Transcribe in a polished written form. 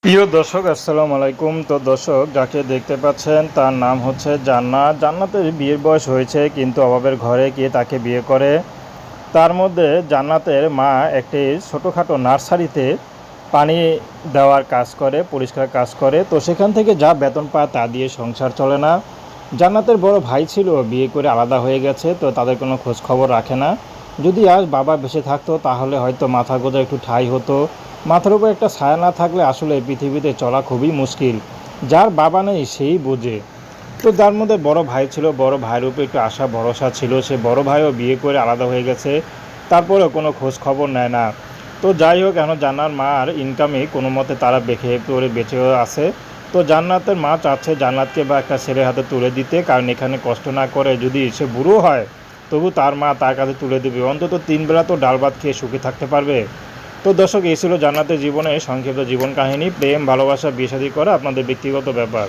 প্রিয় দর্শক আসসালামু আলাইকুম। তো দর্শক যাকে দেখতে পাচ্ছেন তার নাম হচ্ছে জান্নাত। জান্নাতের বিয়ের বয়স হয়েছে কিন্তু অভাবের ঘরে গিয়ে তাকে বিয়ে করে। তার মধ্যে জান্নাতের মা একটি ছোটোখাটো নার্সারিতে পানি দেওয়ার কাজ করে, পরিষ্কার কাজ করে। তো সেখান থেকে যা বেতন পায় তা দিয়ে সংসার চলে না। জান্নাতের বড় ভাই ছিল, বিয়ে করে আলাদা হয়ে গেছে, তো তাদের কোনো খোঁজ খবর রাখে না। যদি আজ বাবা বেঁচে থাকতো তাহলে হয়তো মাথা গোঁজা একটু ঠাঁই হতো। মাথার উপর একটা ছায়া না থাকলে আসলে পৃথিবীতে চলা খুবই মুশকিল। যার বাবা নেই সেই বোঝে। তো যার মধ্যে বড় ভাই ছিল, বড় ভাইয়ের উপর একটু আশা ভরসা ছিল। সে বড় ভাইও বিয়ে করে আলাদা হয়ে গেছে, তারপরেও কোনো খোঁজ খবর নেয় না। তো যাই হোক, এখন জান্নার মার ইনকামে কোনো মতে তারা বেঁচে করে বেঁচে আছে। তো জান্নাতের মা চাচ্ছে জান্নাতকে বা একটা ছেলের হাতে তুলে দিতে, কারণ এখানে কষ্ট না করে যদি সে বুড়ো হয় তবু তার মা তার কাছে তুলে দেবে, অন্তত 3 বেলা তো ডাল ভাত খেয়ে সুখে থাকতে পারবে। তো দর্শক, এই ছিল জান্নাতের জীবনে সংক্ষিপ্ত জীবন কাহিনী। প্রেম, ভালোবাসা, বিয়ে শাদী করা আপনাদের ব্যক্তিগত ব্যাপার।